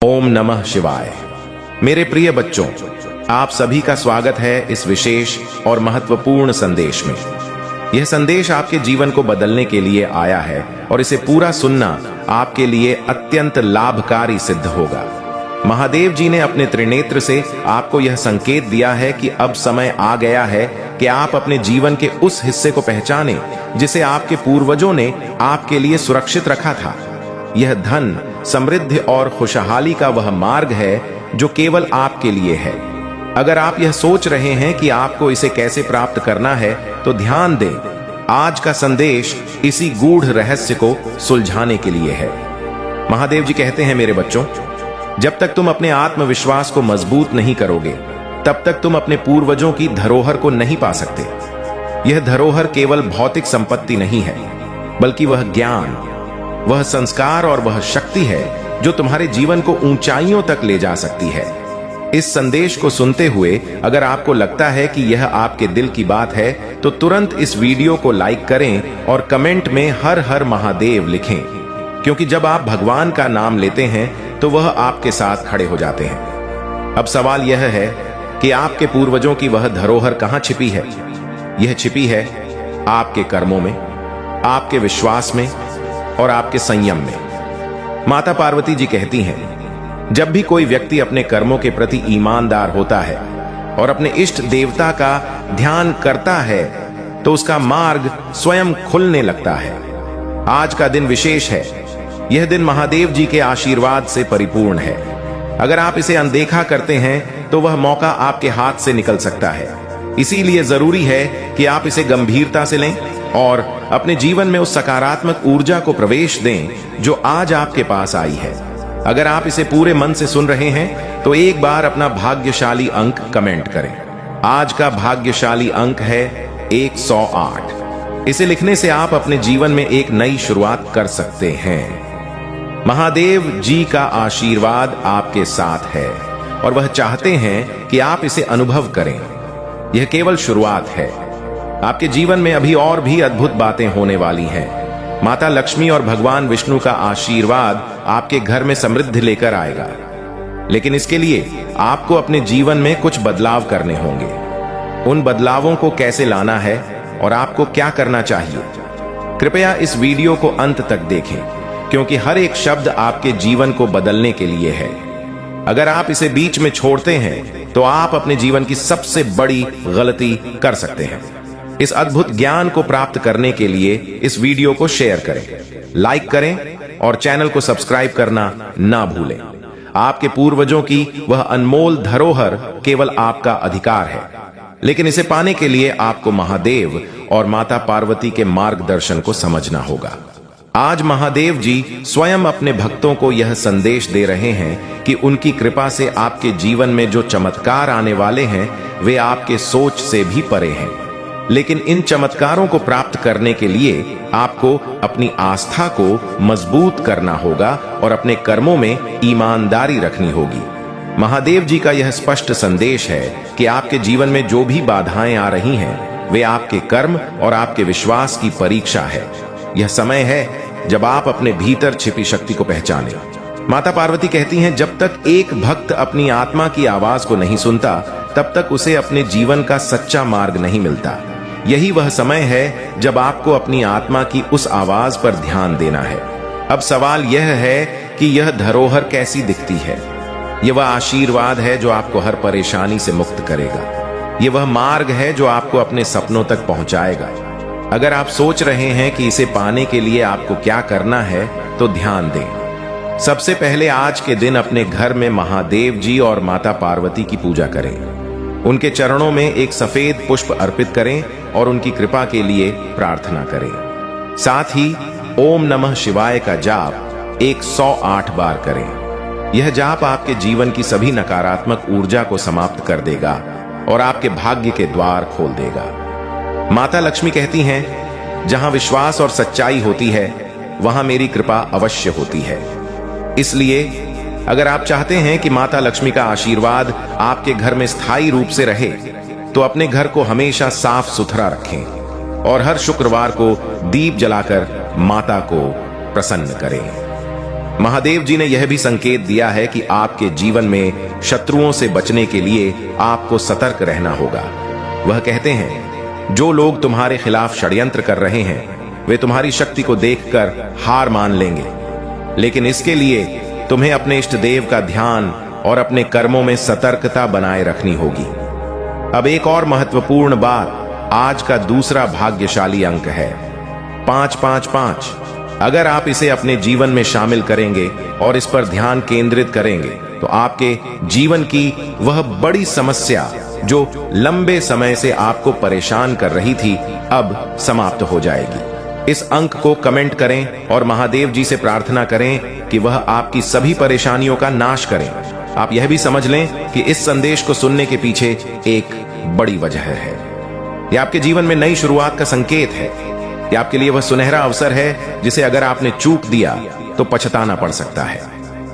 ओम नमः शिवाय। मेरे प्रिय बच्चों, आप सभी का स्वागत है इस विशेष और महत्वपूर्ण संदेश में। यह संदेश आपके जीवन को बदलने के लिए आया है और इसे पूरा सुनना आपके लिए अत्यंत लाभकारी सिद्ध होगा। महादेव जी ने अपने त्रिनेत्र से आपको यह संकेत दिया है कि अब समय आ गया है कि आप अपने जीवन के उस हिस्से को पहचानें जिसे आपके पूर्वजों ने आपके लिए सुरक्षित रखा था। यह धन, समृद्धि और खुशहाली का वह मार्ग है जो केवल आपके लिए है। अगर आप यह सोच रहे हैं कि आपको इसे कैसे प्राप्त करना है, तो ध्यान दें, आज का संदेश इसी गूढ़ रहस्य को सुलझाने के लिए है। महादेव जी कहते हैं, मेरे बच्चों, जब तक तुम अपने आत्मविश्वास को मजबूत नहीं करोगे, तब तक तुम अपने पूर्वजों की धरोहर को नहीं पा सकते। यह धरोहर केवल भौतिक संपत्ति नहीं है, बल्कि वह ज्ञान, वह संस्कार और वह शक्ति है जो तुम्हारे जीवन को ऊंचाइयों तक ले जा सकती है। इस संदेश को सुनते हुए अगर आपको लगता है कि यह आपके दिल की बात है, तो तुरंत इस वीडियो को लाइक करें और कमेंट में हर हर महादेव लिखें, क्योंकि जब आप भगवान का नाम लेते हैं तो वह आपके साथ खड़े हो जाते हैं। अब सवाल यह है कि आपके पूर्वजों की वह धरोहर कहां छिपी है? यह छिपी है आपके कर्मों में, आपके विश्वास में और आपके संयम में। माता पार्वती जी कहती हैं, जब भी कोई व्यक्ति अपने कर्मों के प्रति ईमानदार होता है और अपने इष्ट देवता का ध्यान करता है, तो उसका मार्ग स्वयं खुलने लगता है। आज का दिन विशेष है। यह दिन महादेव जी के आशीर्वाद से परिपूर्ण है। अगर आप इसे अनदेखा करते हैं तो वह मौका आपके हाथ से निकल सकता है। इसीलिए जरूरी है कि आप इसे गंभीरता से लें और अपने जीवन में उस सकारात्मक ऊर्जा को प्रवेश दें जो आज आपके पास आई है। अगर आप इसे पूरे मन से सुन रहे हैं तो एक बार अपना भाग्यशाली अंक कमेंट करें। आज का भाग्यशाली अंक है 108। इसे लिखने से आप अपने जीवन में एक नई शुरुआत कर सकते हैं। महादेव जी का आशीर्वाद आपके साथ है और वह चाहते हैं कि आप इसे अनुभव करें। यह केवल शुरुआत है। आपके जीवन में अभी और भी अद्भुत बातें होने वाली हैं। माता लक्ष्मी और भगवान विष्णु का आशीर्वाद आपके घर में समृद्धि लेकर आएगा। लेकिन इसके लिए आपको अपने जीवन में कुछ बदलाव करने होंगे। उन बदलावों को कैसे लाना है और आपको क्या करना चाहिए, कृपया इस वीडियो को अंत तक देखें, क्योंकि हर एक शब्द आपके जीवन को बदलने के लिए है। अगर आप इसे बीच में छोड़ते हैं तो आप अपने जीवन की सबसे बड़ी गलती कर सकते हैं। इस अद्भुत ज्ञान को प्राप्त करने के लिए इस वीडियो को शेयर करें, लाइक करें और चैनल को सब्सक्राइब करना ना भूलें। आपके पूर्वजों की वह अनमोल धरोहर केवल आपका अधिकार है, लेकिन इसे पाने के लिए आपको महादेव और माता पार्वती के मार्गदर्शन को समझना होगा। आज महादेव जी स्वयं अपने भक्तों को यह संदेश दे रहे हैं कि उनकी कृपा से आपके जीवन में जो चमत्कार आने वाले हैं वे आपके सोच से भी परे हैं। लेकिन इन चमत्कारों को प्राप्त करने के लिए आपको अपनी आस्था को मजबूत करना होगा और अपने कर्मों में ईमानदारी रखनी होगी। महादेव जी का यह स्पष्ट संदेश है कि आपके जीवन में जो भी बाधाएं आ रही हैं, वे आपके कर्म और आपके विश्वास की परीक्षा है। यह समय है जब आप अपने भीतर छिपी शक्ति को पहचानें। माता पार्वती कहती हैं, जब तक एक भक्त अपनी आत्मा की आवाज को नहीं सुनता, तब तक उसे अपने जीवन का सच्चा मार्ग नहीं मिलता। यही वह समय है जब आपको अपनी आत्मा की उस आवाज पर ध्यान देना है। अब सवाल यह है कि यह धरोहर कैसी दिखती है? यह वह आशीर्वाद है जो आपको हर परेशानी से मुक्त करेगा। यह वह मार्ग है जो आपको अपने सपनों तक पहुंचाएगा। अगर आप सोच रहे हैं कि इसे पाने के लिए आपको क्या करना है, तो ध्यान दें। सबसे पहले आज के दिन अपने घर में महादेव जी और माता पार्वती की पूजा करें। उनके चरणों में एक सफेद पुष्प अर्पित करें और उनकी कृपा के लिए प्रार्थना करें। साथ ही ओम नमः शिवाय का जाप 108 बार करें। यह जाप आपके जीवन की सभी नकारात्मक ऊर्जा को समाप्त कर देगा और आपके भाग्य के द्वार खोल देगा। माता लक्ष्मी कहती हैं, जहां विश्वास और सच्चाई होती है, वहां मेरी कृपा अवश्य होती है। इसलिए अगर आप चाहते हैं कि माता लक्ष्मी का आशीर्वाद आपके घर में स्थायी रूप से रहे, तो अपने घर को हमेशा साफ सुथरा रखें और हर शुक्रवार को दीप जलाकर माता को प्रसन्न करें। महादेव जी ने यह भी संकेत दिया है कि आपके जीवन में शत्रुओं से बचने के लिए आपको सतर्क रहना होगा। वह कहते हैं, जो लोग तुम्हारे खिलाफ षड्यंत्र कर रहे हैं वे तुम्हारी शक्ति को देखकर हार मान लेंगे, लेकिन इसके लिए तुम्हें अपने इष्ट देव का ध्यान और अपने कर्मों में सतर्कता बनाए रखनी होगी। अब एक और महत्वपूर्ण बात, आज का दूसरा भाग्यशाली अंक है 555। अगर आप इसे अपने जीवन में शामिल करेंगे और इस पर ध्यान केंद्रित करेंगे तो आपके जीवन की वह बड़ी समस्या जो लंबे समय से आपको परेशान कर रही थी अब समाप्त हो जाएगी। इस अंक को कमेंट करें और महादेव जी से प्रार्थना करें कि वह आपकी सभी परेशानियों का नाश करें। आप यह भी समझ लें कि इस संदेश को सुनने के पीछे एक बड़ी वजह है। यह आपके जीवन में नई शुरुआत का संकेत है। यह आपके लिए वह सुनहरा अवसर है जिसे अगर आपने चूक दिया तो पछताना पड़ सकता है।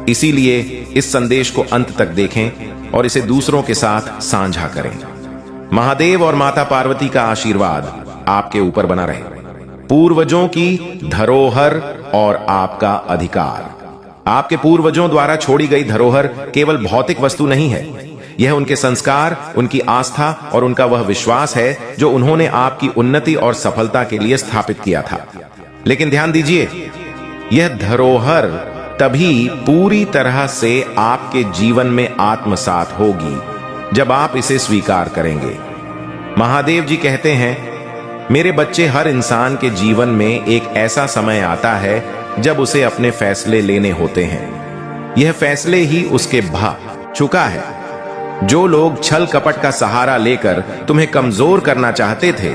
इसीलिए इस संदेश को अंत तक देखें और इसे दूसरों के साथ साझा करें। महादेव और माता पार्वती का आशीर्वाद आपके ऊपर बना रहे। पूर्वजों की धरोहर और आपका अधिकार। आपके पूर्वजों द्वारा छोड़ी गई धरोहर केवल भौतिक वस्तु नहीं है। यह उनके संस्कार, उनकी आस्था और उनका वह विश्वास है जो उन्होंने आपकी उन्नति और सफलता के लिए स्थापित किया था। लेकिन ध्यान दीजिए, यह धरोहर तभी पूरी तरह से आपके जीवन में आत्मसात होगी जब आप इसे स्वीकार करेंगे। महादेव जी कहते हैं, मेरे बच्चे, हर इंसान के जीवन में एक ऐसा समय आता है जब उसे अपने फैसले लेने होते हैं। यह फैसले ही उसके भाग चुका है। जो लोग छल कपट का सहारा लेकर तुम्हें कमजोर करना चाहते थे,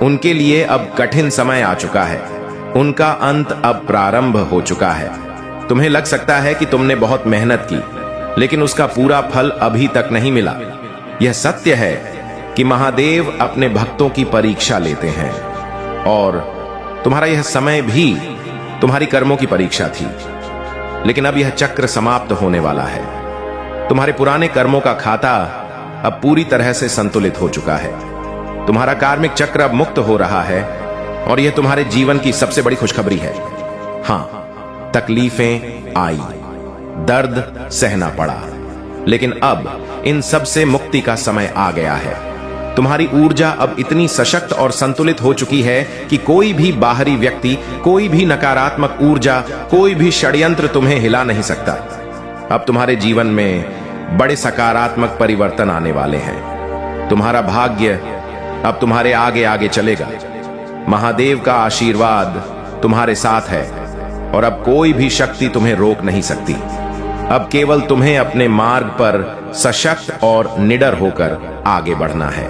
उनके लिए अब कठिन समय आ चुका है। उनका अंत अब प्रारंभ हो चुका है। तुम्हें लग सकता है कि तुमने बहुत मेहनत की, लेकिन उसका पूरा फल अभी तक नहीं मिला। यह सत्य है कि महादेव अपने भक्तों की परीक्षा लेते हैं और तुम्हारा यह समय भी तुम्हारी कर्मों की परीक्षा थी। लेकिन अब यह चक्र समाप्त होने वाला है। तुम्हारे पुराने कर्मों का खाता अब पूरी तरह से संतुलित हो चुका है। तुम्हारा कार्मिक चक्र अब मुक्त हो रहा है और यह तुम्हारे जीवन की सबसे बड़ी खुशखबरी है। हां, तकलीफें आई, दर्द सहना पड़ा, लेकिन अब इन सब से मुक्ति का समय आ गया है। तुम्हारी ऊर्जा अब इतनी सशक्त और संतुलित हो चुकी है कि कोई भी बाहरी व्यक्ति, कोई भी नकारात्मक ऊर्जा, कोई भी षड्यंत्र तुम्हें हिला नहीं सकता। अब तुम्हारे जीवन में बड़े सकारात्मक परिवर्तन आने वाले हैं। तुम्हारा भाग्य अब तुम्हारे आगे आगे चलेगा। महादेव का आशीर्वाद तुम्हारे साथ है और अब कोई भी शक्ति तुम्हें रोक नहीं सकती। अब केवल तुम्हें अपने मार्ग पर सशक्त और निडर होकर आगे बढ़ना है।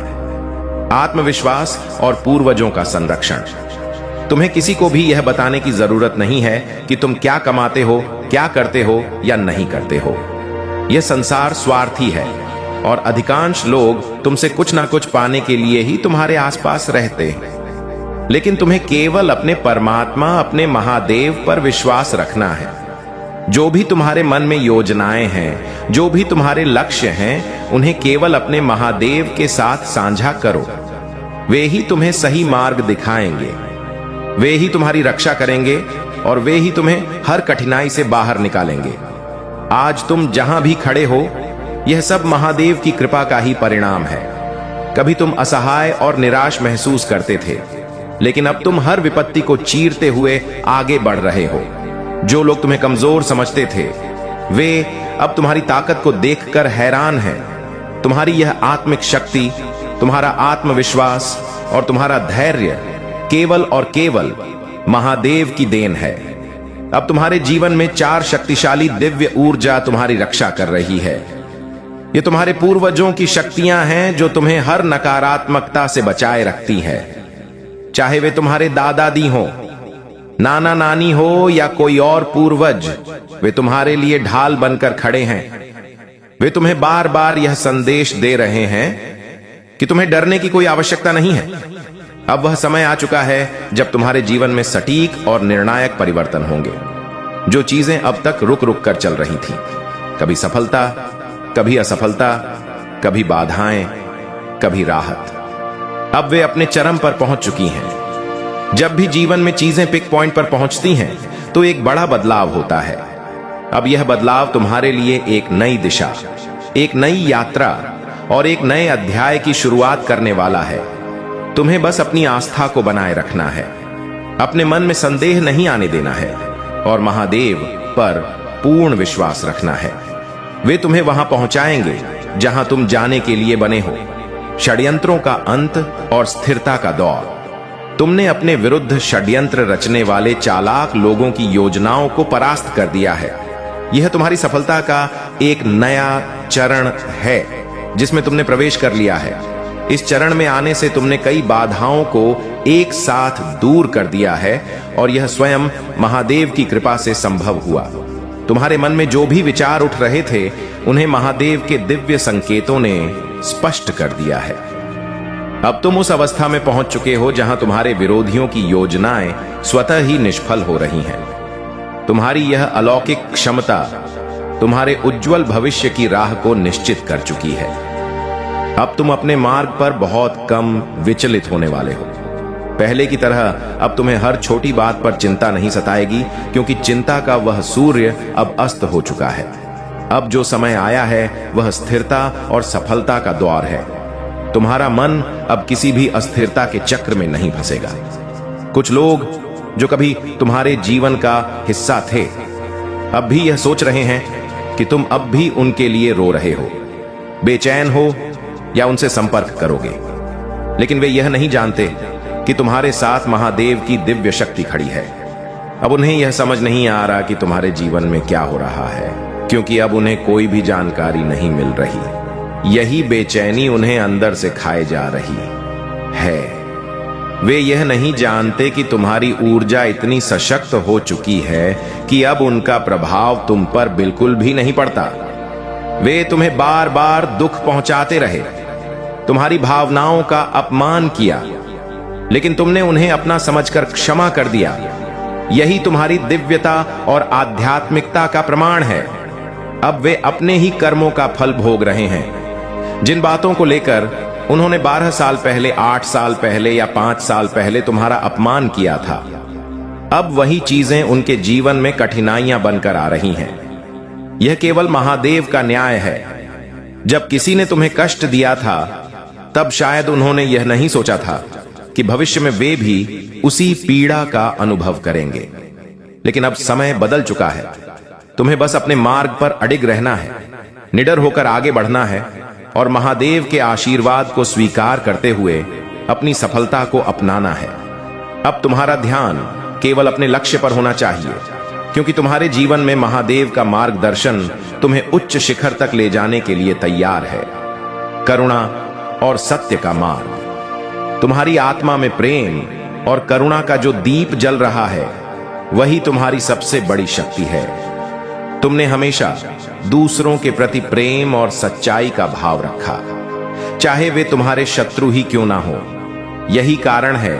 आत्मविश्वास और पूर्वजों का संरक्षण। तुम्हें किसी को भी यह बताने की जरूरत नहीं है कि तुम क्या कमाते हो, क्या करते हो या नहीं करते हो। यह संसार स्वार्थी है और अधिकांश लोग तुमसे कुछ ना कुछ पाने के लिए ही तुम्हारे आसपास रहते हैं। लेकिन तुम्हें केवल अपने परमात्मा, अपने महादेव पर विश्वास रखना है। जो भी तुम्हारे मन में योजनाएं हैं, जो भी तुम्हारे लक्ष्य हैं, उन्हें केवल अपने महादेव के साथ साझा करो। वे ही तुम्हें सही मार्ग दिखाएंगे, वे ही तुम्हारी रक्षा करेंगे और वे ही तुम्हें हर कठिनाई से बाहर निकालेंगे। आज तुम जहां भी खड़े हो, यह सब महादेव की कृपा का ही परिणाम है। कभी तुम असहाय और निराश महसूस करते थे, लेकिन अब तुम हर विपत्ति को चीरते हुए आगे बढ़ रहे हो। जो लोग तुम्हें कमजोर समझते थे, वे अब तुम्हारी ताकत को देखकर हैरान हैं। तुम्हारी यह आत्मिक शक्ति, तुम्हारा आत्मविश्वास और तुम्हारा धैर्य केवल और केवल महादेव की देन है। अब तुम्हारे जीवन में 4 शक्तिशाली दिव्य ऊर्जा तुम्हारी रक्षा कर रही है। ये तुम्हारे पूर्वजों की शक्तियां हैं जो तुम्हें हर नकारात्मकता से बचाए रखती है। चाहे वे तुम्हारे दादा दादी हो, नाना नानी हो या कोई और पूर्वज, वे तुम्हारे लिए ढाल बनकर खड़े हैं। वे तुम्हें बार बार यह संदेश दे रहे हैं कि तुम्हें डरने की कोई आवश्यकता नहीं है। अब वह समय आ चुका है जब तुम्हारे जीवन में सटीक और निर्णायक परिवर्तन होंगे। जो चीजें अब तक रुक रुक कर चल रही थी, कभी सफलता, कभी असफलता, कभी बाधाएं, कभी राहत, अब वे अपने चरम पर पहुंच चुकी हैं। जब भी जीवन में चीजें पिक पॉइंट पर पहुंचती हैं तो एक बड़ा बदलाव होता है। अब यह बदलाव तुम्हारे लिए एक नई दिशा, एक नई यात्रा और एक नए अध्याय की शुरुआत करने वाला है। तुम्हें बस अपनी आस्था को बनाए रखना है, अपने मन में संदेह नहीं आने देना है और महादेव पर पूर्ण विश्वास रखना है। वे तुम्हें वहां पहुंचाएंगे जहां तुम जाने के लिए बने हो। षड्यंत्रों का अंत और स्थिरता का दौर। तुमने अपने विरुद्ध षड्यंत्र रचने वाले चालाक लोगों की योजनाओं को परास्त कर दिया है। यह तुम्हारी सफलता का एक नया चरण है जिसमें तुमने प्रवेश कर लिया है। इस चरण में आने से तुमने कई बाधाओं को एक साथ दूर कर दिया है और यह स्वयं महादेव की कृपा से संभव हुआ। तुम्हारे मन में जो भी विचार उठ रहे थे उन्हें महादेव के दिव्य संकेतों ने स्पष्ट कर दिया है। अब तुम उस अवस्था में पहुंच चुके हो जहां तुम्हारे विरोधियों की योजनाएं स्वतः ही निष्फल हो रही हैं। तुम्हारी यह अलौकिक क्षमता तुम्हारे उज्जवल भविष्य की राह को निश्चित कर चुकी है। अब तुम अपने मार्ग पर बहुत कम विचलित होने वाले हो। पहले की तरह अब तुम्हें हर छोटी बात पर चिंता नहीं सताएगी, क्योंकि चिंता का वह सूर्य अब अस्त हो चुका है। अब जो समय आया है वह स्थिरता और सफलता का दौर है। तुम्हारा मन अब किसी भी अस्थिरता के चक्र में नहीं फंसेगा। कुछ लोग जो कभी तुम्हारे जीवन का हिस्सा थे अब भी यह सोच रहे हैं कि तुम अब भी उनके लिए रो रहे हो, बेचैन हो या उनसे संपर्क करोगे। लेकिन वे यह नहीं जानते कि तुम्हारे साथ महादेव की दिव्य शक्ति खड़ी है। अब उन्हें यह समझ नहीं आ रहा कि तुम्हारे जीवन में क्या हो रहा है, क्योंकि अब उन्हें कोई भी जानकारी नहीं मिल रही। यही बेचैनी उन्हें अंदर से खाए जा रही है। वे यह नहीं जानते कि तुम्हारी ऊर्जा इतनी सशक्त हो चुकी है कि अब उनका प्रभाव तुम पर बिल्कुल भी नहीं पड़ता। वे तुम्हें बार बार दुख पहुंचाते रहे, तुम्हारी भावनाओं का अपमान किया, लेकिन तुमने उन्हें अपना समझकर क्षमा कर दिया। यही तुम्हारी दिव्यता और आध्यात्मिकता का प्रमाण है। अब वे अपने ही कर्मों का फल भोग रहे हैं। जिन बातों को लेकर उन्होंने 12 साल पहले, 8 साल पहले या 5 साल पहले तुम्हारा अपमान किया था, अब वही चीजें उनके जीवन में कठिनाइयां बनकर आ रही हैं। यह केवल महादेव का न्याय है। जब किसी ने तुम्हें कष्ट दिया था तब शायद उन्होंने यह नहीं सोचा था कि भविष्य में वे भी उसी पीड़ा का अनुभव करेंगे। लेकिन अब समय बदल चुका है। तुम्हें बस अपने मार्ग पर अडिग रहना है, निडर होकर आगे बढ़ना है और महादेव के आशीर्वाद को स्वीकार करते हुए अपनी सफलता को अपनाना है। अब तुम्हारा ध्यान केवल अपने लक्ष्य पर होना चाहिए, क्योंकि तुम्हारे जीवन में महादेव का मार्गदर्शन तुम्हें उच्च शिखर तक ले जाने के लिए तैयार है। करुणा और सत्य का मार्ग। तुम्हारी आत्मा में प्रेम और करुणा का जो दीप जल रहा है वही तुम्हारी सबसे बड़ी शक्ति है। तुमने हमेशा दूसरों के प्रति प्रेम और सच्चाई का भाव रखा, चाहे वे तुम्हारे शत्रु ही क्यों ना हो। यही कारण है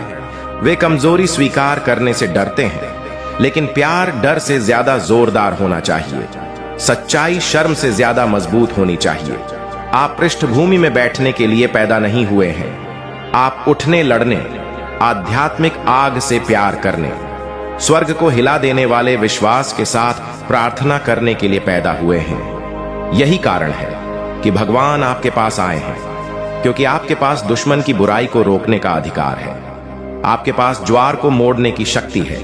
वे कमजोरी स्वीकार करने से डरते हैं, लेकिन प्यार डर से ज्यादा जोरदार होना चाहिए। सच्चाई शर्म से ज्यादा मजबूत होनी चाहिए। आप पृष्ठभूमि में बैठने के लिए पैदा नहीं हुए हैं। आप उठने, लड़ने, आध्यात्मिक आग से प्यार करने, स्वर्ग को हिला देने वाले विश्वास के साथ प्रार्थना करने के लिए पैदा हुए हैं। यही कारण है कि भगवान आपके पास आए हैं, क्योंकि आपके पास दुश्मन की बुराई को रोकने का अधिकार है। आपके पास ज्वार को मोड़ने की शक्ति है।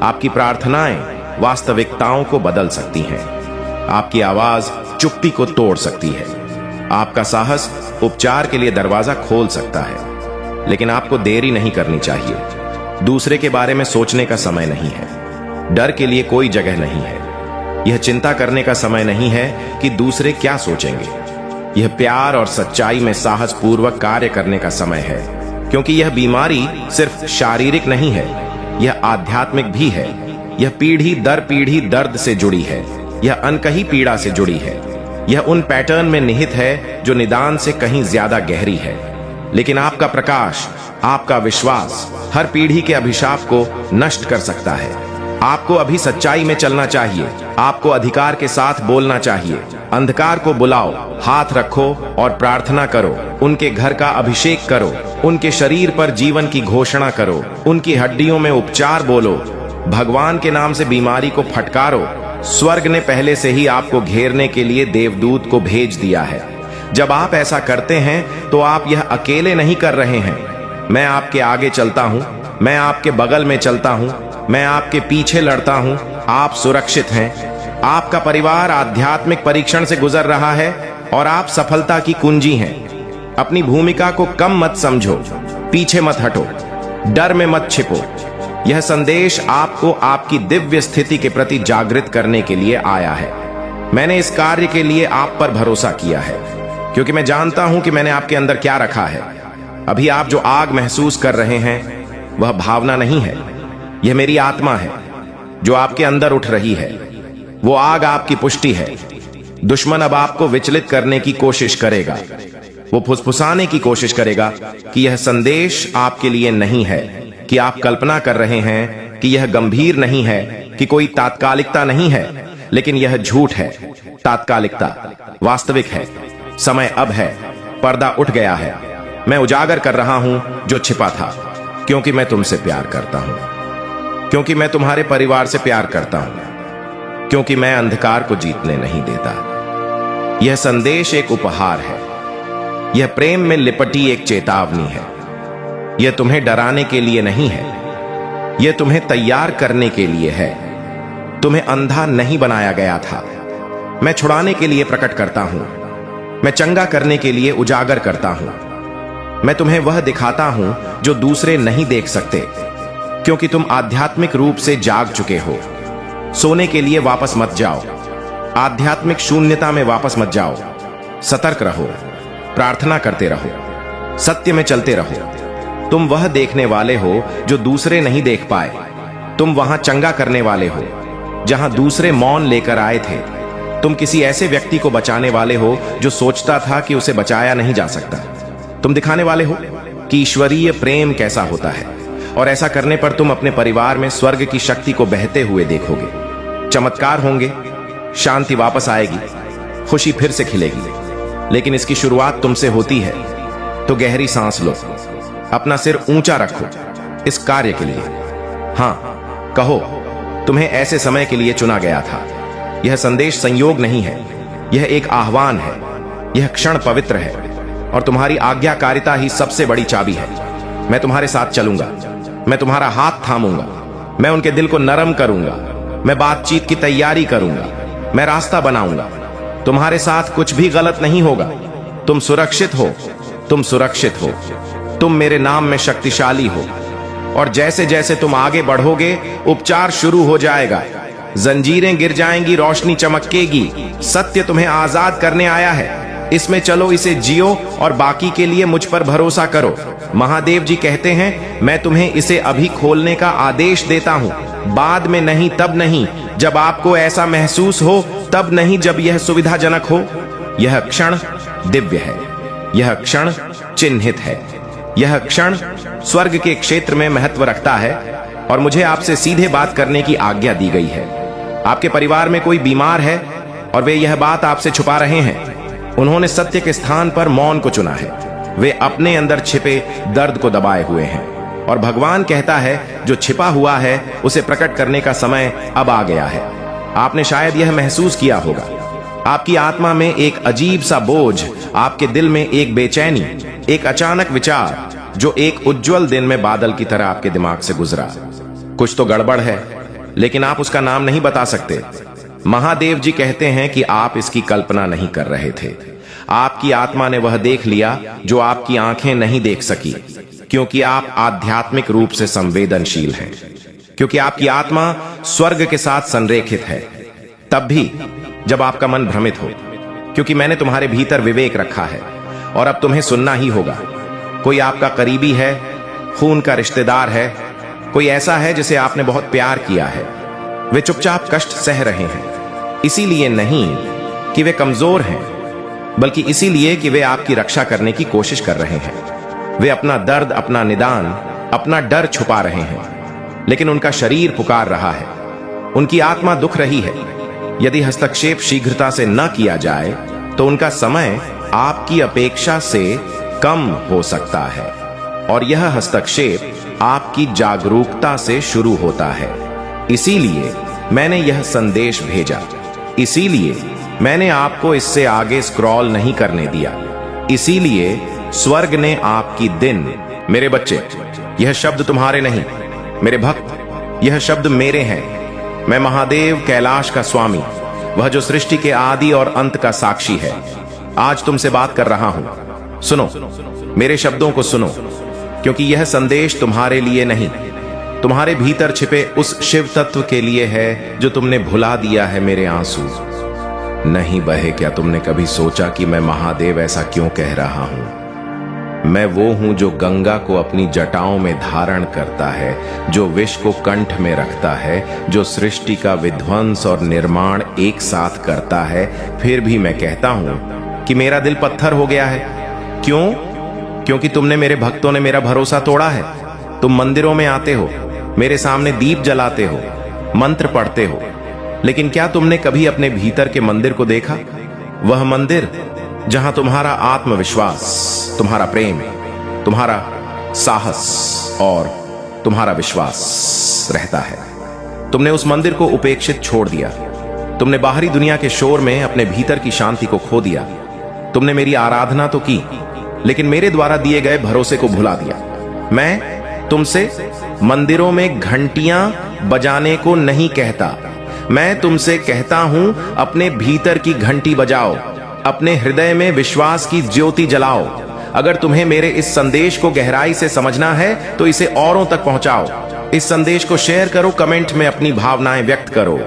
आपकी प्रार्थनाएं वास्तविकताओं को बदल सकती हैं। आपकी आवाज चुप्पी को तोड़ सकती है। आपका साहस उपचार के लिए दरवाजा खोल सकता है। लेकिन आपको देरी नहीं करनी चाहिए। दूसरे के बारे में सोचने का समय नहीं है। डर के लिए कोई जगह नहीं है। यह चिंता करने का समय नहीं है कि दूसरे क्या सोचेंगे। यह प्यार और सच्चाई में साहस पूर्वक कार्य करने का समय है, क्योंकि यह बीमारी सिर्फ शारीरिक नहीं है, यह आध्यात्मिक भी है। यह पीढ़ी दर पीढ़ी दर्द से जुड़ी है। यह अनकही पीड़ा से जुड़ी है। यह उन पैटर्न में निहित है जो निदान से कहीं ज्यादा गहरी है। लेकिन आपका प्रकाश, आपका विश्वास हर पीढ़ी के अभिशाप को नष्ट कर सकता है। आपको अभी सच्चाई में चलना चाहिए। आपको अधिकार के साथ बोलना चाहिए। अंधकार को बुलाओ, हाथ रखो और प्रार्थना करो। उनके घर का अभिषेक करो। उनके शरीर पर जीवन की घोषणा करो। उनकी हड्डियों में उपचार बोलो। भगवान के नाम से बीमारी को फटकारो स्वर्ग ने पहले से ही आपको घेरने के लिए देवदूत को भेज दिया है। जब आप ऐसा करते हैं तो आप यह अकेले नहीं कर रहे हैं। मैं आपके आगे चलता हूं, मैं आपके बगल में चलता हूं, मैं आपके पीछे लड़ता हूं। आप सुरक्षित हैं। आपका परिवार आध्यात्मिक परीक्षण से गुजर रहा है और आप सफलता की कुंजी हैं। अपनी भूमिका को कम मत समझो, पीछे मत हटो, डर में मत छिपो। यह संदेश आपको आपकी दिव्य स्थिति के प्रति जागृत करने के लिए आया है। मैंने इस कार्य के लिए आप पर भरोसा किया है, क्योंकि मैं जानता हूं कि मैंने आपके अंदर क्या रखा है। अभी आप जो आग महसूस कर रहे हैं वह भावना नहीं है, यह मेरी आत्मा है जो आपके अंदर उठ रही है। वो आग आपकी पुष्टि है। दुश्मन अब आपको विचलित करने की कोशिश करेगा। वो फुसफुसाने की कोशिश करेगा कि यह संदेश आपके लिए नहीं है, कि आप कल्पना कर रहे हैं कि यह गंभीर नहीं है, कि कोई तात्कालिकता नहीं है। लेकिन यह झूठ है। तात्कालिकता वास्तविक है। समय अब है। पर्दा उठ गया है। मैं उजागर कर रहा हूं जो छिपा था, क्योंकि मैं तुमसे प्यार करता हूं, क्योंकि मैं तुम्हारे परिवार से प्यार करता हूं, क्योंकि मैं अंधकार को जीतने नहीं देता। यह संदेश एक उपहार है। यह प्रेम में लिपटी एक चेतावनी है। यह तुम्हें डराने के लिए नहीं है, यह तुम्हें तैयार करने के लिए है। तुम्हें अंधा नहीं बनाया गया था। मैं छुड़ाने के लिए प्रकट करता हूं, मैं चंगा करने के लिए उजागर करता हूं। मैं तुम्हें वह दिखाता हूं जो दूसरे नहीं देख सकते, क्योंकि तुम आध्यात्मिक रूप से जाग चुके हो। सोने के लिए वापस मत जाओ, आध्यात्मिक शून्यता में वापस मत जाओ। सतर्क रहो, प्रार्थना करते रहो, सत्य में चलते रहो। तुम वह देखने वाले हो जो दूसरे नहीं देख पाए। तुम वहां चंगा करने वाले हो जहां दूसरे मौन लेकर आए थे। तुम किसी ऐसे व्यक्ति को बचाने वाले हो जो सोचता था कि उसे बचाया नहीं जा सकता। तुम दिखाने वाले हो कि ईश्वरीय प्रेम कैसा होता है, और ऐसा करने पर तुम अपने परिवार में स्वर्ग की शक्ति को बहते हुए देखोगे। चमत्कार होंगे, शांति वापस आएगी, खुशी फिर से खिलेगी। लेकिन इसकी शुरुआत तुमसे होती है। तो गहरी सांस लो, अपना सिर ऊंचा रखो इस कार्य के लिए। हां, कहो, तुम्हें ऐसे समय के लिए चुना गया था। यह संदेश संयोग नहीं है, यह एक आह्वान है। यह क्षण पवित्र है और तुम्हारी आज्ञाकारिता ही सबसे बड़ी चाबी है। मैं तुम्हारे साथ चलूंगा, मैं तुम्हारा हाथ थामूंगा, मैं उनके दिल को नरम करूंगा, मैं बातचीत की तैयारी करूंगा, मैं रास्ता बनाऊंगा। तुम्हारे साथ कुछ भी गलत नहीं होगा। तुम सुरक्षित हो, तुम सुरक्षित हो। तुम मेरे नाम में शक्तिशाली हो, और जैसे जैसे तुम आगे बढ़ोगे उपचार शुरू हो जाएगा। जंजीरें गिर जाएंगी, रोशनी चमकेगी। सत्य तुम्हें आजाद करने आया है। इसमें चलो, इसे जियो और बाकी के लिए मुझ पर भरोसा करो। महादेव जी कहते हैं, मैं तुम्हें इसे अभी खोलने का आदेश देता हूं, बाद में नहीं, तब नहीं, जब आपको ऐसा महसूस हो, तब नहीं, जब यह सुविधाजनक हो। यह क्षण दिव्य है, यह क्षण चिन्हित है, यह क्षण स्वर्ग के क्षेत्र में महत्व रखता है। और मुझे आपसे सीधे बात करने की आज्ञा दी गई है। आपके परिवार में कोई बीमार है और वे यह बात आपसे छुपा रहे हैं। उन्होंने सत्य के स्थान पर मौन को चुना है। वे अपने अंदर छिपे दर्द को दबाए हुए हैं, और भगवान कहता है, जो छिपा हुआ है उसे प्रकट करने का समय अब आ गया है। आपने शायद यह महसूस किया होगा, आपकी आत्मा में एक अजीब सा बोझ, आपके दिल में एक बेचैनी, एक अचानक विचार जो एक उज्जवल दिन में बादल की तरह आपके दिमाग से गुजरा। कुछ तो गड़बड़ है, लेकिन आप उसका नाम नहीं बता सकते। महादेव जी कहते हैं कि आप इसकी कल्पना नहीं कर रहे थे। आपकी आत्मा ने वह देख लिया जो आपकी आंखें नहीं देख सकी, क्योंकि आप आध्यात्मिक रूप से संवेदनशील हैं, क्योंकि आपकी आत्मा स्वर्ग के साथ संरेखित है। तब भी जब आपका मन भ्रमित हो, क्योंकि मैंने तुम्हारे भीतर विवेक रखा है और अब तुम्हें सुनना ही होगा। कोई आपका करीबी है, खून का रिश्तेदार है, कोई ऐसा है जिसे आपने बहुत प्यार किया है। वे चुपचाप कष्ट सह रहे हैं, इसीलिए नहीं कि वे कमजोर हैं, बल्कि इसीलिए कि वे आपकी रक्षा करने की कोशिश कर रहे हैं। वे अपना दर्द, अपना निदान, अपना डर छुपा रहे हैं, लेकिन उनका शरीर पुकार रहा है, उनकी आत्मा दुख रही है। यदि हस्तक्षेप शीघ्रता से न किया जाए तो उनका समय आपकी अपेक्षा से कम हो सकता है, और यह हस्तक्षेप आपकी जागरूकता से शुरू होता है। इसीलिए मैंने यह संदेश भेजा, इसीलिए मैंने आपको इससे आगे स्क्रॉल नहीं करने दिया। इसीलिए स्वर्ग ने आपकी दिन। मेरे बच्चे, यह शब्द तुम्हारे नहीं, मेरे भक्त, यह शब्द मेरे हैं। मैं महादेव कैलाश का स्वामी, वह जो सृष्टि के आदि और अंत का साक्षी है, आज तुमसे बात कर रहा हूं। सुनो, मेरे शब्दों को सुनो, क्योंकि यह संदेश तुम्हारे लिए नहीं, तुम्हारे भीतर छिपे उस शिव तत्व के लिए है जो तुमने भुला दिया है। मेरे आंसू नहीं बहे क्या? तुमने कभी सोचा कि मैं महादेव ऐसा क्यों कह रहा हूं? मैं वो हूं जो गंगा को अपनी जटाओं में धारण करता है, जो विष को कंठ में रखता है, जो सृष्टि का विध्वंस और निर्माण एक साथ करता है। फिर भी मैं कहता हूं कि मेरा दिल पत्थर हो गया है। क्यों? क्योंकि तुमने, मेरे भक्तों ने मेरा भरोसा तोड़ा है। तुम मंदिरों में आते हो, मेरे सामने दीप जलाते हो, मंत्र पढ़ते हो, लेकिन क्या तुमने कभी अपने भीतर के मंदिर को देखा? वह मंदिर जहां तुम्हारा आत्मविश्वास, तुम्हारा प्रेम, तुम्हारा साहस और तुम्हारा विश्वास रहता है। तुमने उस मंदिर को उपेक्षित छोड़ दिया। तुमने बाहरी दुनिया के शोर में अपने भीतर की शांति को खो दिया। तुमने मेरी आराधना तो की, लेकिन मेरे द्वारा दिए गए भरोसे को भुला दिया। मैं तुमसे मंदिरों में घंटियां बजाने को नहीं कहता, मैं तुमसे कहता हूं अपने भीतर की घंटी बजाओ, अपने हृदय में विश्वास की ज्योति जलाओ। अगर तुम्हें मेरे इस संदेश को गहराई से समझना है तो इसे औरों तक पहुंचाओ। इस संदेश को शेयर करो, कमेंट में अपनी भावनाएं व्यक्त करो,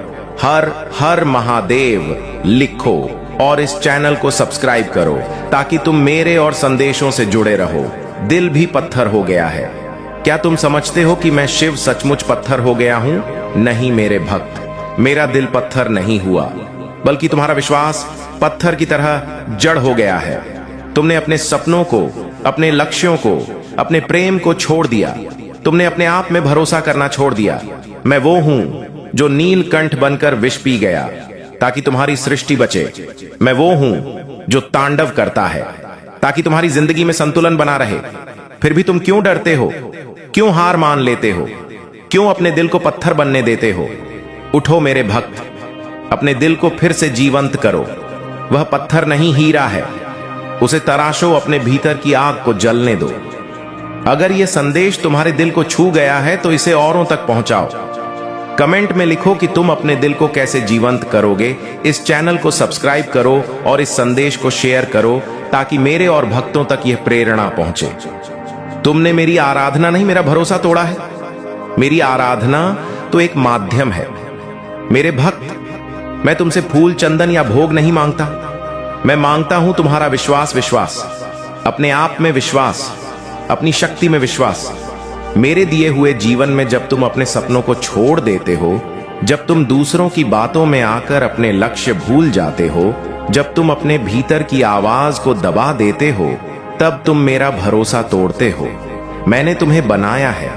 हर हर महादेव लिखो और इस चैनल को सब्सक्राइब करो ताकि तुम मेरे और संदेशों से जुड़े रहो। दिल भी पत्थर हो गया है। क्या तुम समझते हो कि मैं शिव सचमुच पत्थर हो गया हूं? नहीं मेरे भक्त, मेरा दिल पत्थर नहीं हुआ, बल्कि तुम्हारा विश्वास पत्थर की तरह जड़ हो गया है। तुमने अपने सपनों को, अपने लक्ष्यों को, अपने प्रेम को छोड़ दिया। तुमने अपने आप में भरोसा करना छोड़ दिया। मैं वो हूं जो नीलकंठ बनकर विष पी गया ताकि तुम्हारी सृष्टि बचे। मैं वो हूं जो तांडव करता है ताकि तुम्हारी जिंदगी में संतुलन बना रहे। फिर भी तुम क्यों डरते हो? क्यों हार मान लेते हो? क्यों अपने दिल को पत्थर बनने देते हो? उठो मेरे भक्त, अपने दिल को फिर से जीवंत करो। वह पत्थर नहीं, हीरा है। उसे तराशो, अपने भीतर की आग को जलने दो। अगर यह संदेश तुम्हारे दिल को छू गया है तो इसे औरों तक पहुंचाओ। कमेंट में लिखो कि तुम अपने दिल को कैसे जीवंत करोगे। इस चैनल को सब्सक्राइब करो और इस संदेश को शेयर करो ताकि मेरे और भक्तों तक यह प्रेरणा पहुंचे। तुमने मेरी आराधना नहीं, मेरा भरोसा तोड़ा है। मेरी आराधना तो एक माध्यम है। मेरे भक्त, मैं तुमसे फूल, चंदन या भोग नहीं मांगता। मैं मांगता हूं तुम्हारा विश्वास, अपने आप में विश्वास, अपनी शक्ति में विश्वास। मेरे दिए हुए जीवन में जब तुम अपने सपनों को छोड़ देते हो, जब तुम दूसरों की बातों में आकर अपने लक्ष्य भूल जाते हो, जब तुम अपने भीतर की आवाज को दबा देते हो, तब तुम मेरा भरोसा तोड़ते हो। मैंने तुम्हें बनाया है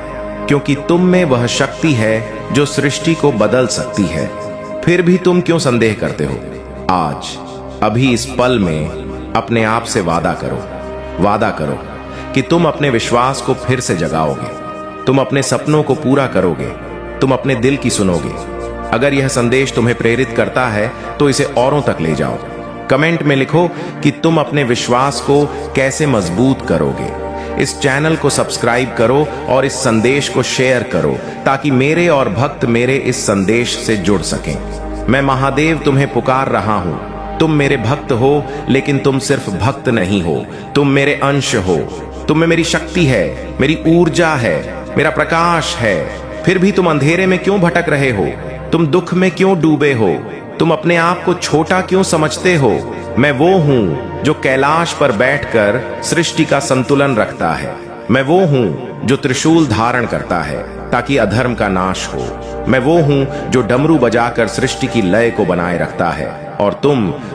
क्योंकि तुम में वह शक्ति है जो सृष्टि को बदल सकती है। फिर भी तुम क्यों संदेह करते हो? आज, अभी इस पल में अपने आप से वादा करो कि तुम अपने विश्वास को फिर से जगाओगे। तुम अपने सपनों को पूरा करोगे। तुम अपने दिल की सुनोगे। अगर यह संदेश तुम्हें प्रेरित करता है तो इसे औरों तक ले जाओ। कमेंट में लिखो कि तुम अपने विश्वास को कैसे मजबूत करोगे। इस चैनल को सब्सक्राइब करो और इस संदेश को शेयर करो ताकि मेरे और भक्त मेरे इस संदेश से जुड़ सकें। मैं महादेव तुम्हें पुकार रहा हूं। तुम मेरे भक्त हो, लेकिन तुम सिर्फ भक्त नहीं हो, तुम मेरे अंश हो। तुम में मेरी शक्ति है, मेरी ऊर्जा है, मेरा प्रकाश है। फिर भी तुम अंधेरे में क्यों भटक रहे हो? तुम दुख में क्यों डूबे हो? तुम अपने आप को छोटा क्यों समझते हो? मैं वो हूं जो कैलाश पर बैठकर सृष्टि का संतुलन रखता है। मैं वो हूं जो त्रिशूल धारण करता है ताकि अधर्म का नाश हो। मैं वो हूं जो डमरू बजाकर सृष्टि की लय को बनाए रखता है। और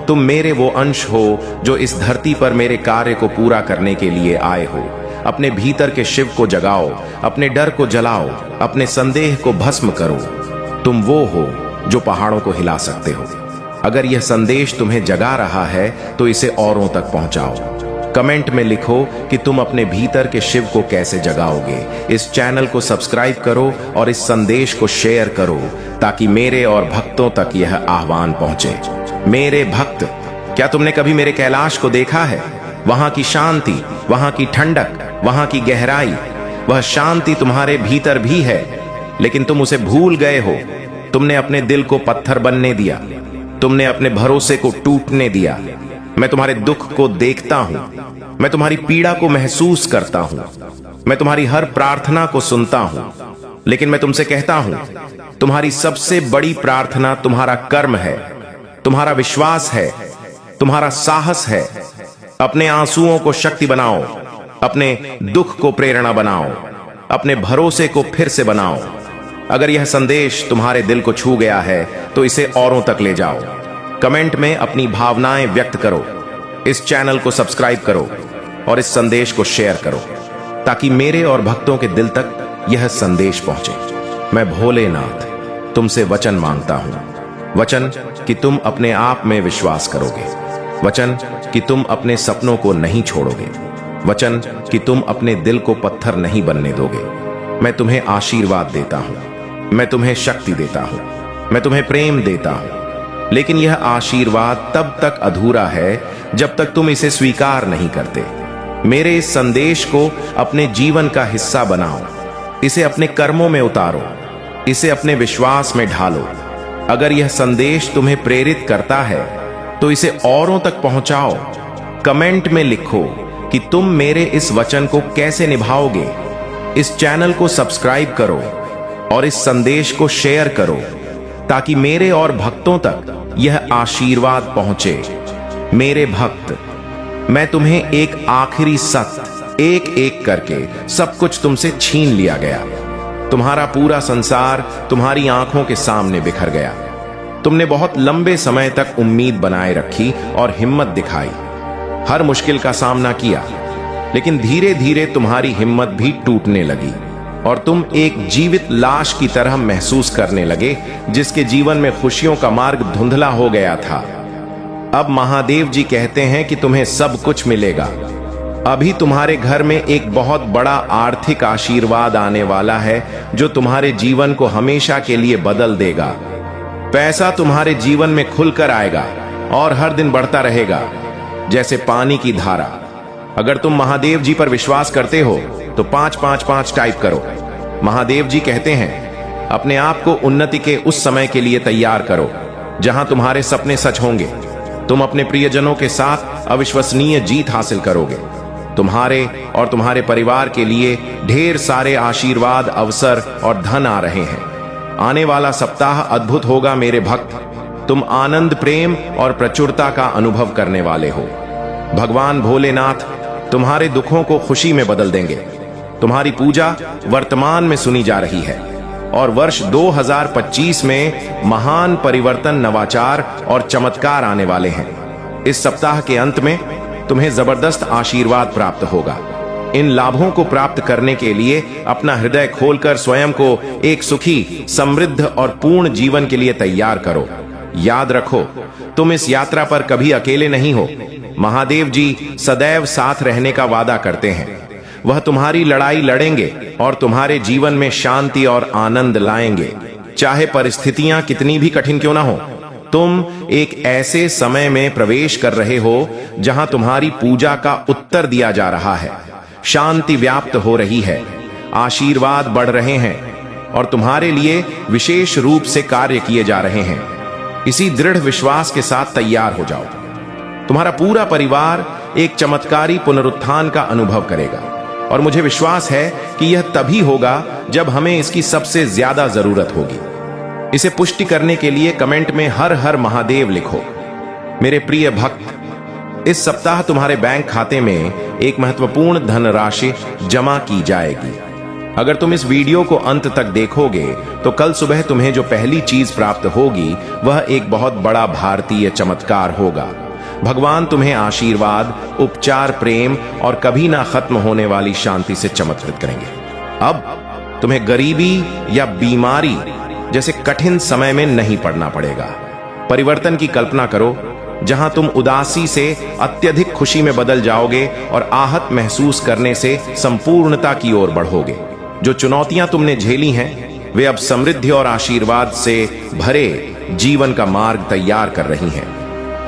तुम मेरे वो अंश हो जो इस धरती पर मेरे कार्य को पूरा करने के लिए आए हो। अपने भीतर के शिव को जगाओ, अपने डर को जलाओ, अपने संदेह को भस्म करो। तुम वो हो जो पहाड़ों को हिला सकते हो। अगर यह संदेश तुम्हें जगा रहा है तो इसे औरों तक पहुंचाओ। कमेंट में लिखो कि तुम अपने भीतर के शिव को कैसे जगाओगे। इस चैनल को सब्सक्राइब करो और इस संदेश को शेयर करो ताकि मेरे और भक्तों तक यह आह्वान पहुंचे। मेरे भक्त, क्या तुमने कभी मेरे कैलाश को देखा है? वहां की शांति, वहां की ठंडक, वहां की गहराई, वह शांति तुम्हारे भीतर भी है, लेकिन तुम उसे भूल गए हो। तुमने अपने दिल को पत्थर बनने दिया, तुमने अपने भरोसे को टूटने दिया। मैं तुम्हारे दुख को देखता हूं, मैं तुम्हारी पीड़ा को महसूस करता हूं, मैं तुम्हारी हर प्रार्थना को सुनता हूं। लेकिन मैं तुमसे कहता हूं, तुम्हारी सबसे बड़ी प्रार्थना तुम्हारा कर्म है, तुम्हारा विश्वास है, तुम्हारा साहस है। अपने आंसुओं को शक्ति बनाओ, अपने दुख को प्रेरणा बनाओ, अपने भरोसे को फिर से बनाओ। अगर यह संदेश तुम्हारे दिल को छू गया है तो इसे औरों तक ले जाओ। कमेंट में अपनी भावनाएं व्यक्त करो, इस चैनल को सब्सक्राइब करो और इस संदेश को शेयर करो ताकि मेरे और भक्तों के दिल तक यह संदेश पहुंचे। मैं भोलेनाथ तुमसे वचन मांगता हूं, वचन कि तुम अपने आप में विश्वास करोगे, वचन कि तुम अपने सपनों को नहीं छोड़ोगे, वचन कि तुम अपने दिल को पत्थर नहीं बनने दोगे। मैं तुम्हें आशीर्वाद देता हूं, मैं तुम्हें शक्ति देता हूं, मैं तुम्हें प्रेम देता हूं। लेकिन यह आशीर्वाद तब तक अधूरा है जब तक तुम इसे स्वीकार नहीं करते। मेरे इस संदेश को अपने जीवन का हिस्सा बनाओ, इसे अपने कर्मों में उतारो, इसे अपने विश्वास में ढालो। अगर यह संदेश तुम्हें प्रेरित करता है तो इसे औरों तक पहुंचाओ। कमेंट में लिखो कि तुम मेरे इस वचन को कैसे निभाओगे। इस चैनल को सब्सक्राइब करो और इस संदेश को शेयर करो ताकि मेरे और भक्तों तक यह आशीर्वाद पहुंचे। मेरे भक्त, मैं तुम्हें एक आखिरी सत्य एक एक करके सब कुछ तुमसे छीन लिया गया। तुम्हारा पूरा संसार तुम्हारी आंखों के सामने बिखर गया। तुमने बहुत लंबे समय तक उम्मीद बनाए रखी और हिम्मत दिखाई, हर मुश्किल का सामना किया, लेकिन धीरे धीरे तुम्हारी हिम्मत भी टूटने लगी और तुम एक जीवित लाश की तरह महसूस करने लगे जिसके जीवन में खुशियों का मार्ग धुंधला हो गया था। अब महादेव जी कहते हैं कि तुम्हें सब कुछ मिलेगा। अभी तुम्हारे घर में एक बहुत बड़ा आर्थिक आशीर्वाद आने वाला है जो तुम्हारे जीवन को हमेशा के लिए बदल देगा। पैसा तुम्हारे जीवन में खुलकर आएगा और हर दिन बढ़ता रहेगा जैसे पानी की धारा। अगर तुम महादेव जी पर विश्वास करते हो तो 555 टाइप करो। महादेव जी कहते हैं, अपने आप को उन्नति के उस समय के लिए तैयार करो जहां तुम्हारे सपने सच होंगे। तुम अपने प्रियजनों के साथ अविश्वसनीय जीत हासिल करोगे। तुम्हारे और तुम्हारे परिवार के लिए ढेर सारे आशीर्वाद, अवसर और धन आ रहे हैं। आने वाला सप्ताह अद्भुत होगा मेरे भक्त। तुम आनंद, प्रेम और प्रचुरता का अनुभव करने वाले हो। भगवान भोलेनाथ तुम्हारे दुखों को खुशी में बदल देंगे। तुम्हारी पूजा वर्तमान में सुनी जा रही है और वर्ष 2025 में महान परिवर्तन, नवाचार और चमत्कार आने वाले हैं। इस सप्ताह के अंत में तुम्हें जबरदस्त आशीर्वाद प्राप्त होगा। इन लाभों को प्राप्त करने के लिए अपना हृदय खोलकर स्वयं को एक सुखी, समृद्ध और पूर्ण जीवन के लिए तैयार करो। याद रखो, तुम इस यात्रा पर कभी अकेले नहीं हो। महादेव जी सदैव साथ रहने का वादा करते हैं। वह तुम्हारी लड़ाई लड़ेंगे और तुम्हारे जीवन में शांति और आनंद लाएंगे। चाहे परिस्थितियां कितनी भी कठिन क्यों ना हो, तुम एक ऐसे समय में प्रवेश कर रहे हो जहां तुम्हारी पूजा का उत्तर दिया जा रहा है। शांति व्याप्त हो रही है, आशीर्वाद बढ़ रहे हैं और तुम्हारे लिए विशेष रूप से कार्य किए जा रहे हैं। इसी दृढ़ विश्वास के साथ तैयार हो जाओ। तुम्हारा पूरा परिवार एक चमत्कारी पुनरुत्थान का अनुभव करेगा और मुझे विश्वास है कि यह तभी होगा जब हमें इसकी सबसे ज्यादा जरूरत होगी। इसे पुष्टि करने के लिए कमेंट में हर हर महादेव लिखो। मेरे प्रिय भक्त, इस सप्ताह तुम्हारे बैंक खाते में एक महत्वपूर्ण धनराशि जमा की जाएगी। अगर तुम इस वीडियो को अंत तक देखोगे तो कल सुबह तुम्हें जो पहली चीज प्राप्त होगी वह एक बहुत बड़ा भारतीय चमत्कार होगा। भगवान तुम्हें आशीर्वाद, उपचार, प्रेम और कभी ना खत्म होने वाली शांति से चमत्कृत करेंगे। अब तुम्हें गरीबी या बीमारी जैसे कठिन समय में नहीं पड़ना पड़ेगा। परिवर्तन की कल्पना करो, जहां तुम उदासी से अत्यधिक खुशी में बदल जाओगे और आहत महसूस करने से संपूर्णता की ओर बढ़ोगे। जो चुनौतियां तुमने झेली हैं, वे अब समृद्धि और आशीर्वाद से भरे जीवन का मार्ग तैयार कर रही हैं।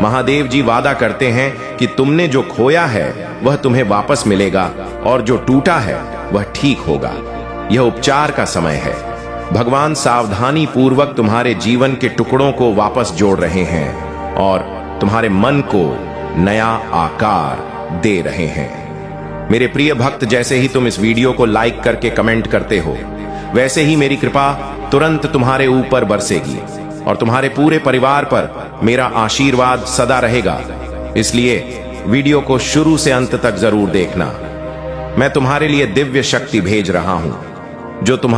महादेव जी वादा करते हैं कि तुमने जो खोया है वह तुम्हें वापस मिलेगा और जो टूटा है वह ठीक होगा। यह उपचार का समय है। भगवान सावधानी पूर्वक तुम्हारे जीवन के टुकड़ों को वापस जोड़ रहे हैं और तुम्हारे मन को नया आकार दे रहे हैं। मेरे प्रिय भक्त, जैसे ही तुम इस वीडियो को लाइक करके कमेंट करते हो, वैसे ही मेरी कृपा तुरंत तुम्हारे ऊपर बरसेगी और तुम्हारे पूरे परिवार पर मेरा आशीर्वाद सदा रहेगा। इसलिए वीडियो को शुरू से अंत तक जरूर देखना। मैं तुम्हारे लिए दिव्य शक्ति भेज रहा हूं जो तुम्हारे